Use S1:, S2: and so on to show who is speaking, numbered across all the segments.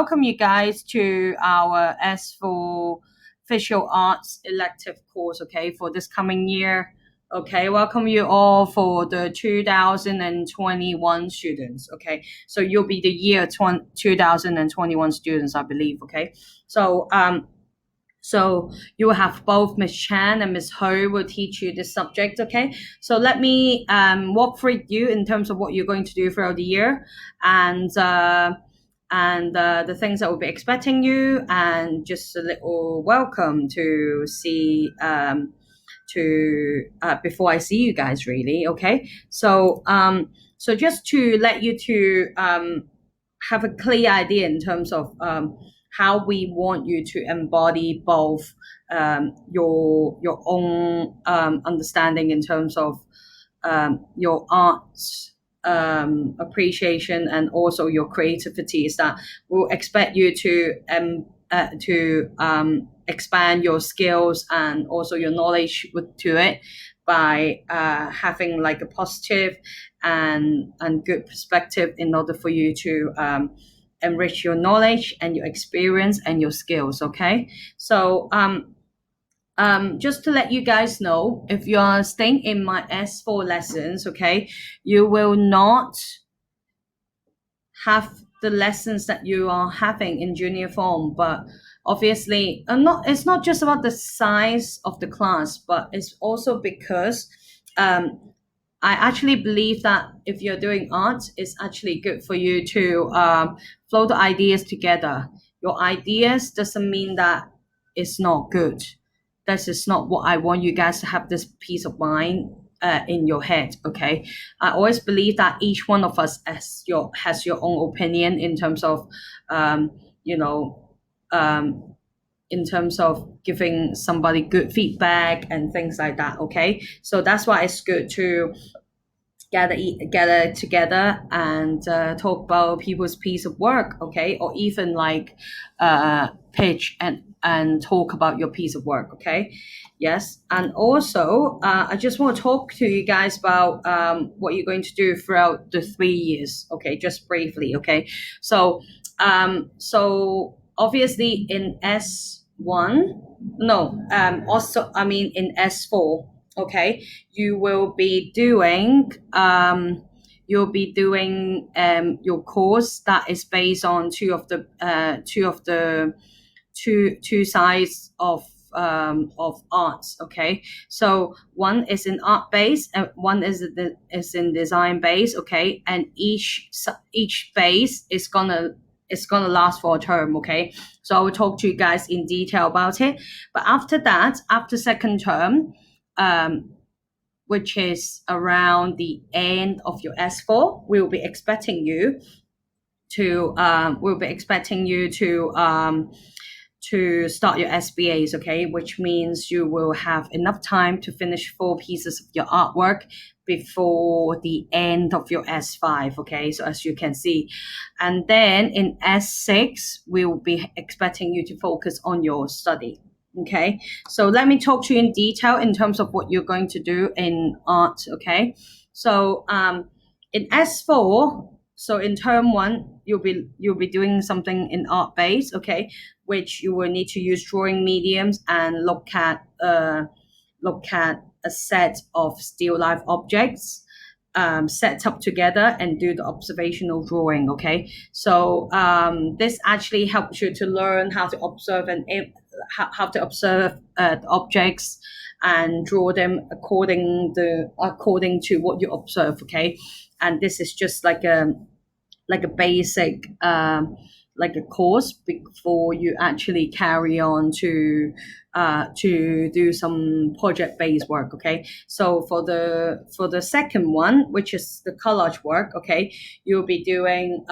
S1: welcome you guys to our S4 Visual Arts elective course, okay, for this coming year. Okay, welcome you all for the 2021 students, okay? So you'll be the year 2021 students, I believe, okay? So you will have both Miss Chan and Miss Ho will teach you this subject, okay? So let me walk through you in terms of what you're going to do throughout the year and the things that will be expecting you, and just a little welcome to see before I see you guys, really, okay? So just to let you to have a clear idea in terms of how we want you to embody both your own understanding in terms of your arts appreciation and also your creativity, is that we'll expect you to expand your skills and also your knowledge to it by having like a positive and good perspective in order for you to enrich your knowledge and your experience and your skills, okay? So just to let you guys know, if you are staying in my S4 lessons, okay, you will not have the lessons that you are having in junior form, but obviously it's not just about the size of the class, but it's also because I actually believe that if you're doing art, it's actually good for you to flow the ideas together. Your ideas doesn't mean that it's not good. This is not what I want you guys to have, this peace of mind in your head, okay? I always believe that each one of us has your own opinion in terms of, you know, in terms of giving somebody good feedback and things like that, okay? So that's why it's good to gather together and talk about people's piece of work, okay? Or even like pitch and talk about your piece of work, okay? Yes. And also, I just want to talk to you guys about what you're going to do throughout the 3 years, okay? Just briefly, okay? So obviously in S1, also, I mean, in S4, okay, you will be doing your course that is based on two sides of arts, okay? So one is in art base and one is in design base, okay? And each base is gonna last for a term, okay? So I will talk to you guys in detail about it. But after that, after second term, which is around the end of your S4, we'll be expecting you to start your SBAs, okay? Which means you will have enough time to finish 4 pieces of your artwork before the end of your S5, okay? So as you can see. And then in S6, we will be expecting you to focus on your study, okay? So let me talk to you in detail in terms of what you're going to do in art, okay? So in S4, so in term 1, you'll be doing something in art base, okay, which you will need to use drawing mediums and look at a set of still life objects set up together and do the observational drawing, okay? So this actually helps you to learn how to observe the objects and draw them according to what you observe, okay? And this is just like a basic like a course before you actually carry on to do some project-based work, okay? So for the second one, which is the collage work, okay, you'll be doing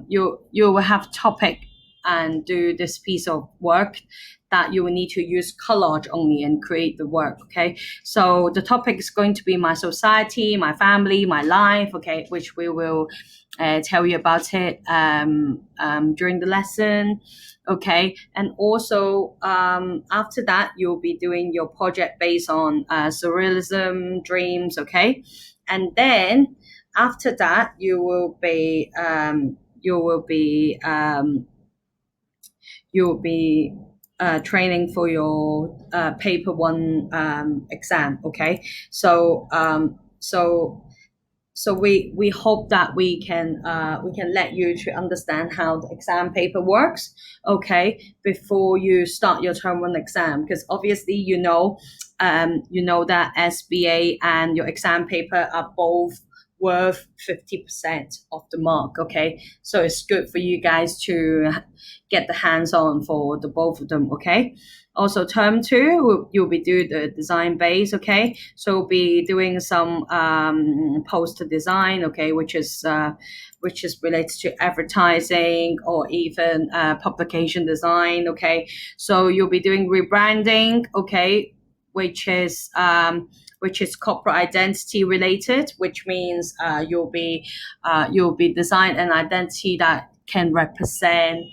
S1: you will have topic and do this piece of work that you will need to use collage only and create the work, okay? So the topic is going to be my society, my family, my life, okay, which we will tell you about it during the lesson, okay? And also after that, you'll be doing your project based on surrealism, dreams, okay? And then after that, you will be you'll be training for your paper one exam. Okay, so we hope that we can let you to understand how the exam paper works, okay, before you start your term one exam, because obviously you know that SBA and your exam paper are both worth 50% of the mark, okay, so it's good for you guys to get the hands on for the both of them, okay. Also, term two, you'll be doing the design base, okay. So we'll be doing some poster design, okay, which is related to advertising or even publication design, okay. So you'll be doing rebranding, okay, which is corporate identity related, which means you'll be design an identity that can represent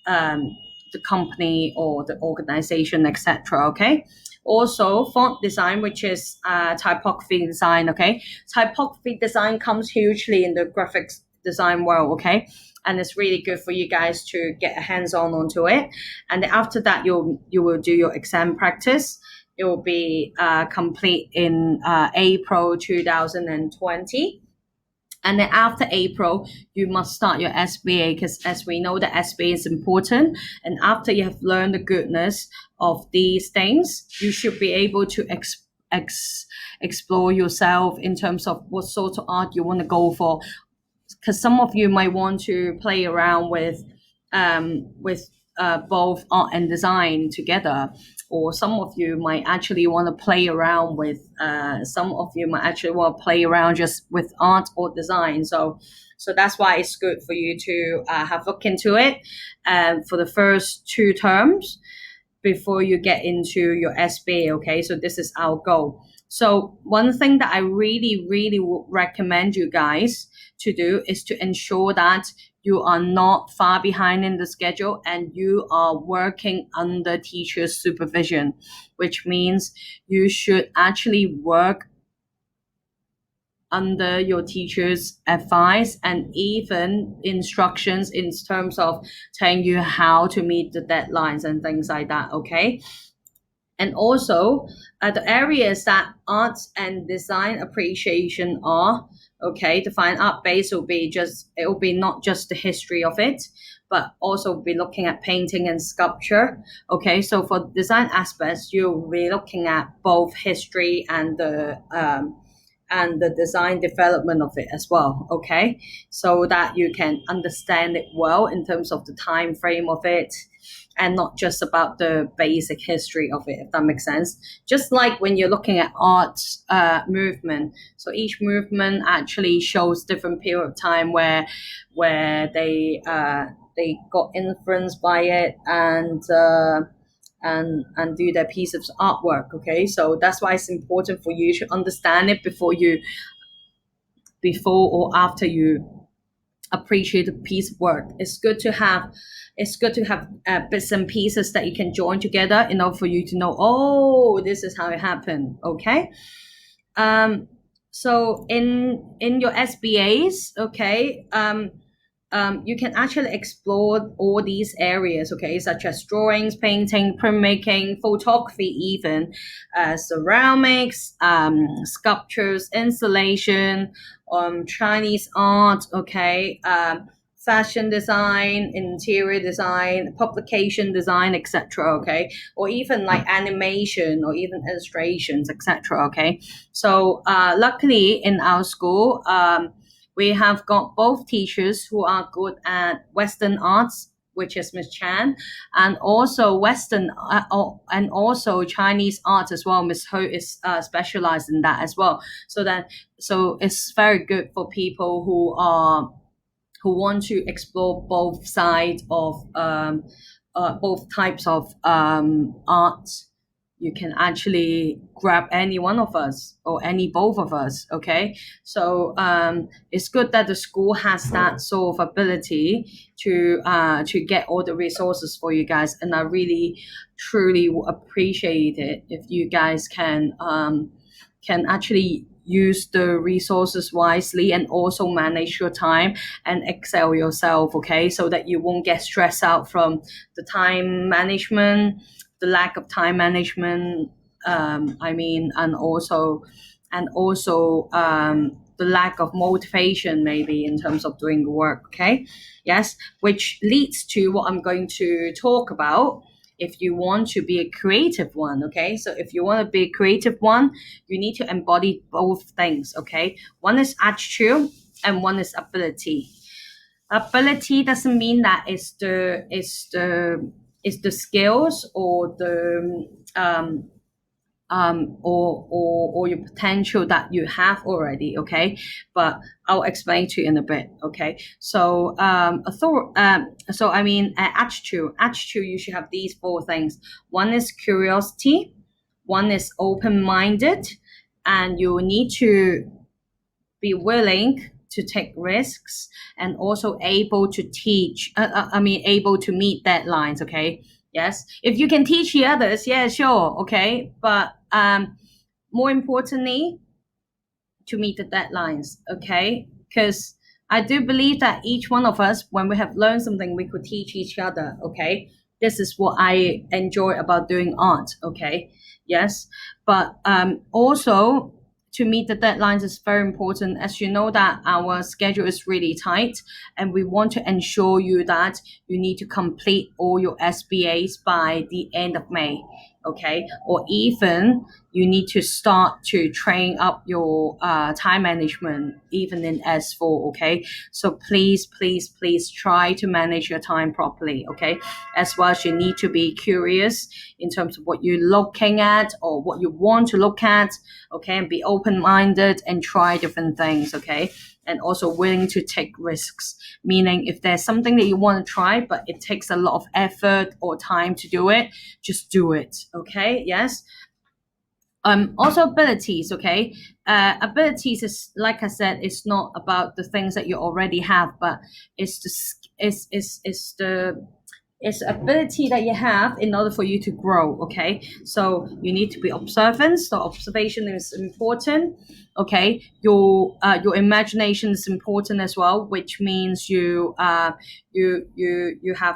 S1: um, the company or the organization, etc. Okay. Also, font design, which is typography design. Okay, typography design comes hugely in the graphics design world. Okay, and it's really good for you guys to get a hands-on onto it. And then after that, you will do your exam practice. It will be complete in April 2020. And then after April, you must start your SBA, because as we know, the SBA is important. And after you have learned the goodness of these things, you should be able to explore yourself in terms of what sort of art you want to go for. Because some of you might want to play around with both art and design together, or some of you might actually want to play around with some of you might actually want to play around just with art or design. So that's why it's good for you to have a look into it for the first two terms before you get into your SBA. Okay, so this is our goal. So one thing that I really, really would recommend you guys to do is to ensure that you are not far behind in the schedule and you are working under teacher's supervision, which means you should actually work under your teacher's advice and even instructions in terms of telling you how to meet the deadlines and things like that, okay? And also the areas that arts and design appreciation are, okay, the fine art base will be it will be not just the history of it, but also be looking at painting and sculpture, okay. So for design aspects, you'll be looking at both history and the design development of it as well, okay, so that you can understand it well in terms of the time frame of it, and not just about the basic history of it, if that makes sense. Just like when you're looking at art movement, so each movement actually shows different period of time where they got influenced by it and do their piece of artwork. Okay, so that's why it's important for you to understand it before or after you appreciate a piece of work. It's good to have bits and pieces that you can join together in order for you to know, oh, this is how it happened. Okay. So in your SBAs, okay, you can actually explore all these areas, okay, such as drawings, painting, printmaking, photography, even ceramics, sculptures, installation, Chinese art, okay, fashion design, interior design, publication design, etc. Okay, or even like animation or even illustrations, etc. Okay, so luckily in our school, we have got both teachers who are good at Western arts, which is Miss Chan, and also and also Chinese art as well. Miss Ho is specialized in that as well. So it's very good for people who want to explore both sides of both types of art. You can actually grab any one of us or any both of us, okay. So it's good that the school has that sort of ability to get all the resources for you guys, and I really truly appreciate it if you guys can actually use the resources wisely and also manage your time and excel yourself, okay? So that you won't get stressed out from the time management, the lack of time management, and also the lack of motivation maybe in terms of doing the work, okay? Yes, which leads to what I'm going to talk about. If you want to be a creative one, okay? So if you want to be a creative one, you need to embody both things, okay? One is attitude and one is ability. Ability doesn't mean that it's the skills or the or your potential that you have already, okay? But I'll explain to you in a bit, okay? So attitude, you should have these four things. One is curiosity, one is open-minded, and you need to be willing to take risks and also able to able to meet deadlines, okay? Yes, if you can teach the others, yeah, sure, okay, but more importantly, to meet the deadlines, okay? Because I do believe that each one of us, when we have learned something, we could teach each other, okay? This is what I enjoy about doing art, okay? Yes, but also to meet the deadlines is very important, as you know that our schedule is really tight and we want to ensure you that you need to complete all your SBAs by the end of May, okay? Or even you need to start to train up your time management even in S4, okay? So please try to manage your time properly, okay? As well as you need to be curious in terms of what you're looking at or what you want to look at, okay? And be open-minded and try different things, okay? And also willing to take risks, meaning if there's something that you want to try but it takes a lot of effort or time to do it, just do it, okay? Yes. Also abilities, okay? Abilities is, like I said, it's not about the things that you already have, but it's the ability that you have in order for you to grow, okay? So you need to be observant. So observation is important, okay? Your imagination is important as well, which means you have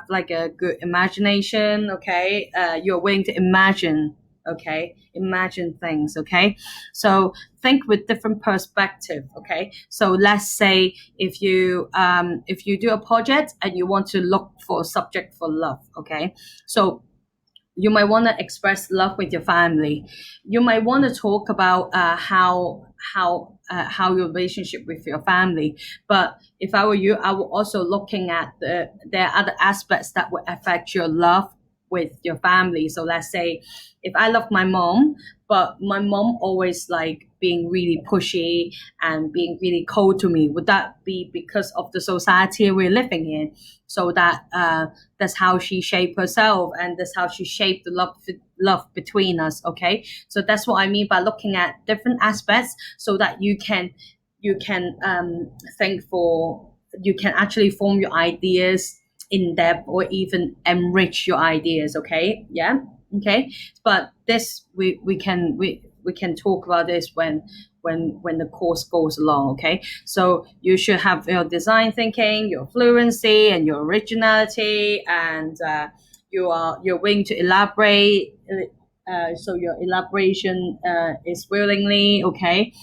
S1: like a good imagination, okay? You're willing to imagine, okay? Imagine things, okay? So think with different perspective, okay? So let's say if you do a project and you want to look for a subject for love, okay? So you might want to express love with your family. You might want to talk about how your relationship with your family. But if I were you, I would also looking at there are other aspects that would affect your love with your family. So let's say if I love my mom, but my mom always like being really pushy and being really cold to me, would that be because of the society we're living in? So that's how she shaped herself, and that's how she shaped the love between us, okay? So that's what I mean by looking at different aspects, so that you can think for, you can actually form your ideas in depth or even enrich your ideas, okay? Yeah, okay. But this we can talk about this when the course goes along, okay? So you should have your design thinking, your fluency, and your originality, and you're willing to elaborate. So your elaboration is willingly, okay?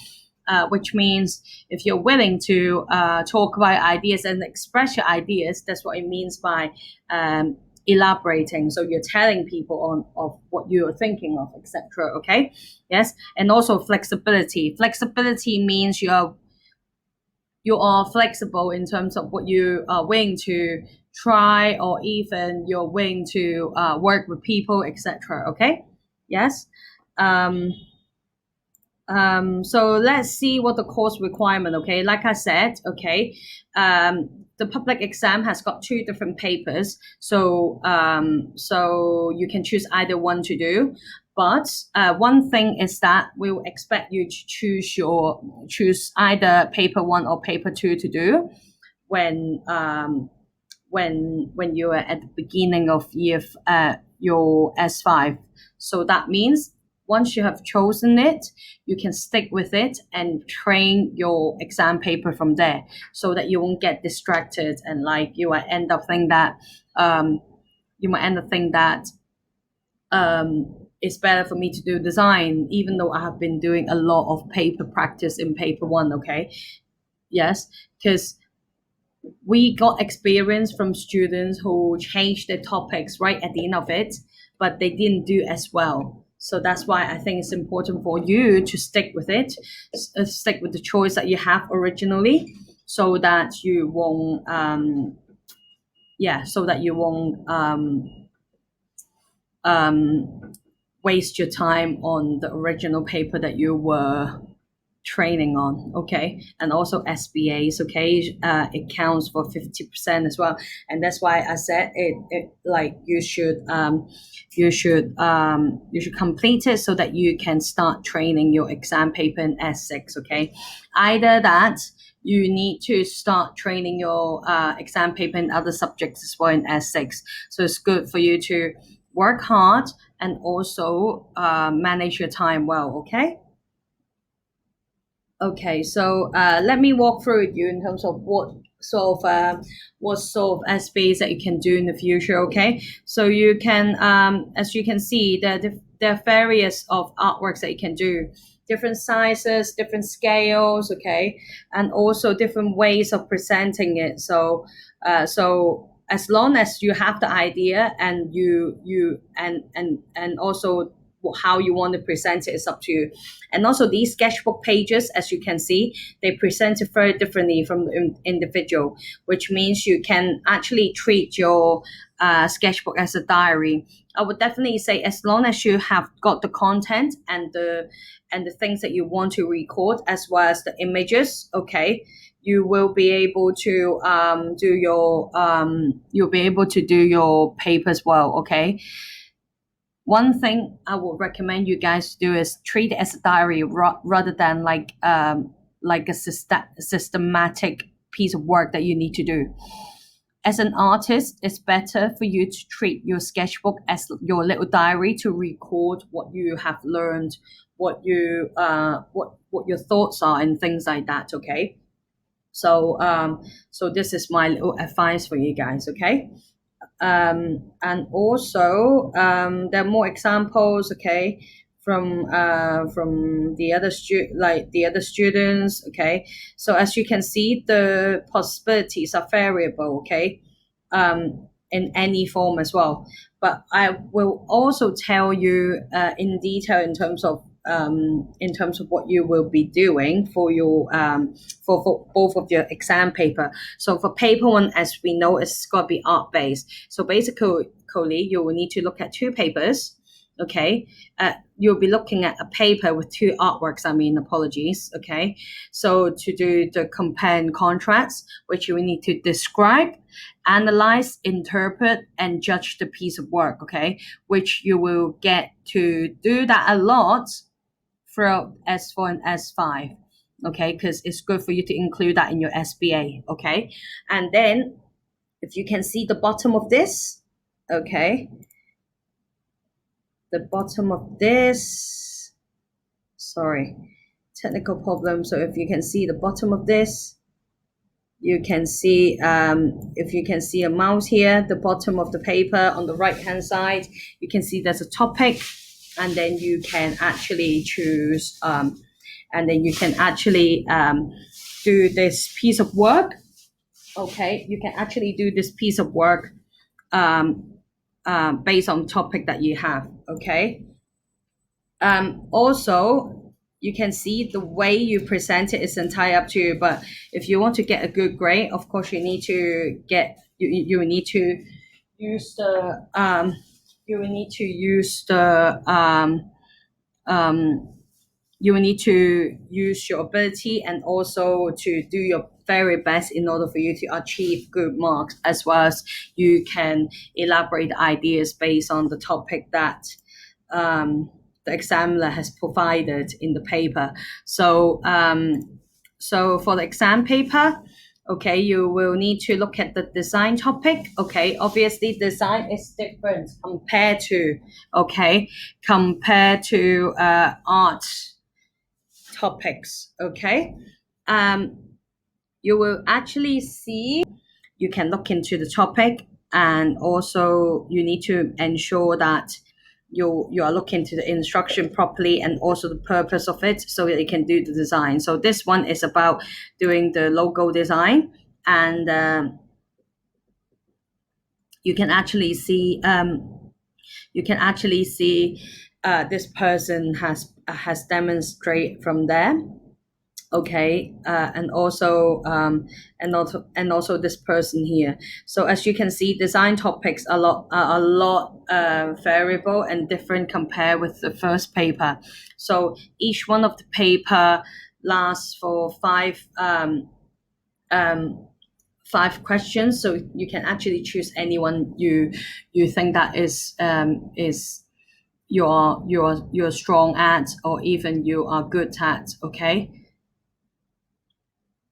S1: Which means if you're willing to talk about ideas and express your ideas, that's what it means by elaborating. So you're telling people of what you're thinking of, etc. Okay, yes, and also flexibility. Flexibility means you are flexible in terms of what you are willing to try, or even you're willing to work with people, etc. Okay, yes. So let's see what the course requirement, okay? Like I said, okay, the public exam has got 2 different papers. So you can choose either one to do. But one thing is that we will expect you to choose either paper 1 or paper 2 to do when you are at the beginning of your S5. So that means once you have chosen it, you can stick with it and train your exam paper from there, so that you won't get distracted and like you might end up think that you might end up think that it's better for me to do design, even though I have been doing a lot of paper practice in paper one. Okay, yes, because we got experience from students who changed their topics right at the end of it, but they didn't do as well. So that's why I think it's important for you to stick with it, stick with the choice that you have originally, so that you won't, so that you won't waste your time on the original paper that you were training on. Okay, and also SBAs. Okay, it counts for 50% as well, and that's why I said it like you should complete it so that you can start training your exam paper in S6. Okay, either that you need to start training your exam paper in other subjects as well in S6. So it's good for you to work hard and also manage your time well. Okay. Okay, so let me walk through with you in terms of what sort of SBAs that you can do in the future. Okay, so you can, as you can see, there are various of artworks that you can do, different sizes, different scales. Okay, and also different ways of presenting it. So as long as you have the idea and and also how you want to present it is up to you. And also these sketchbook pages, as you can see, they present it very differently from the individual, which means you can actually treat your sketchbook as a diary. I would definitely say as long as you have got the content and the things that you want to record, as well as the images, okay, you will be able to you'll be able to do your papers well. Okay. One thing I would recommend you guys to do is treat it as a diary rather than like a systematic piece of work that you need to do. As an artist, it's better for you to treat your sketchbook as your little diary to record what you have learned, what your thoughts are, and things like that. Okay. So this is my little advice for you guys. Okay. And also there are more examples, okay, from the other students. Okay, so as you can see, the possibilities are variable. Okay, in any form as well, but I will also tell you in detail in terms of what you will be doing for your for both of your exam paper. So for paper one, as we know, it's got to be art based. So basically, you will need to look at two papers. Okay, you'll be looking at a paper with two artworks. I mean, apologies. Okay, so to do the compare and contrast, which you will need to describe, analyze, interpret, and judge the piece of work. Okay, which you will get to do that a lot throughout S4 and S5. Okay, because it's good for you to include that in your SBA. Okay, and then if you can see the bottom of this, okay, the bottom of this, sorry, technical problem. So if you can see the bottom of this, you can see if you can see a mouse here, the bottom of the paper on the right hand side, you can see there's a topic, and then you can actually choose and then you can actually do this piece of work. Okay, you can actually do this piece of work based on topic that you have. Okay, also you can see the way you present it is entirely up to you, but if you want to get a good grade, of course you need to get you need to use the you will need to use the you will need to use your ability and also to do your very best in order for you to achieve good marks, as well as you can elaborate ideas based on the topic that the examiner has provided in the paper. So so for the exam paper, okay, you will need to look at the design topic. Okay, obviously design is different compared to art topics. Okay, um, you will actually see, you can look into the topic, and also you need to ensure that you are looking to the instruction properly and also the purpose of it so that you can do the design. So this one is about doing the logo design, and you can actually see this person has demonstrated from there. Okay, and also this person here. So as you can see, design topics are a lot variable and different compared with the first paper. So each one of the paper lasts for five questions, so you can actually choose anyone you think that is you're strong at, or even you are good at. Okay,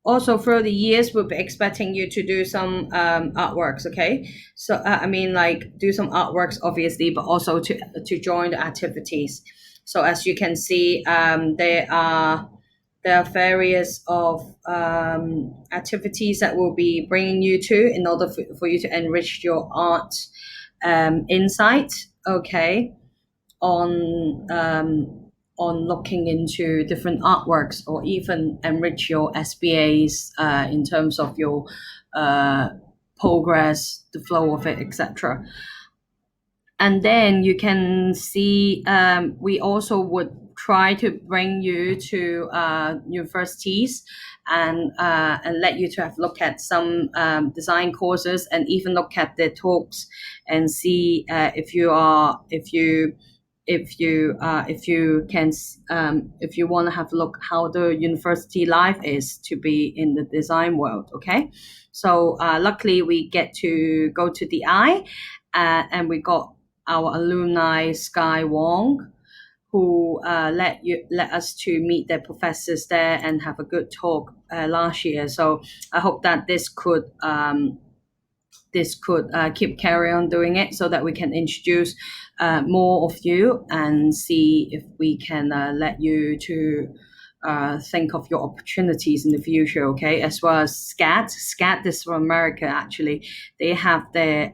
S1: also through the years we'll be expecting you to do some artworks. Okay, so I mean, like, do some artworks obviously, but also to join the activities. So as you can see, there are various of activities that we'll be bringing you to in order for you to enrich your art insight. Okay, on looking into different artworks, or even enrich your SBAs in terms of your uh, progress, the flow of it, etc. And then you can see, we also would try to bring you to universities, and let you to have a look at some design courses, and even look at the talks, and see if you want to have a look how the university life is to be in the design world. Okay, so luckily we get to go to the eye, and we got our alumni Sky Wong, who let us to meet their professors there and have a good talk last year. So I hope that this could keep carry on doing it, so that we can introduce more of you, and see if we can let you to think of your opportunities in the future. Okay, as well as SCAT is from America. Actually, they have their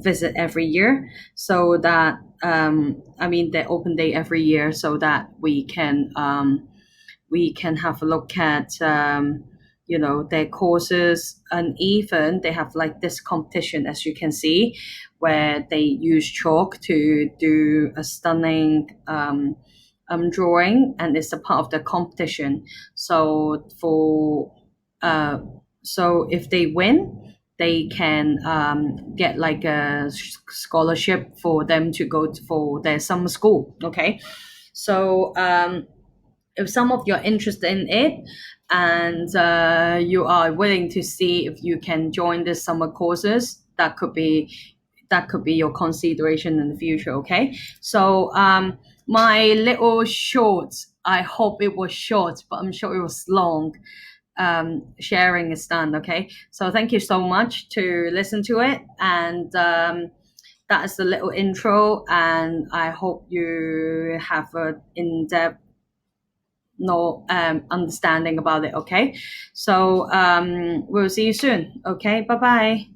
S1: visit every year, so that I mean, their open day every year, so that we can have a look at their courses. And even they have like this competition, as you can see, where they use chalk to do a stunning drawing, and it's a part of the competition. So so if they win, they can get like a scholarship for them to go for their summer school. Okay, so if some of you are interested in it, and you are willing to see if you can join the summer courses, that could be your consideration in the future. Okay, so my little short, I hope it was short, but I'm sure it was long, sharing is done. Okay, so thank you so much to listen to it, and that is the little intro, and I hope you have an in-depth understanding about it. Okay, so we'll see you soon. Okay, bye bye.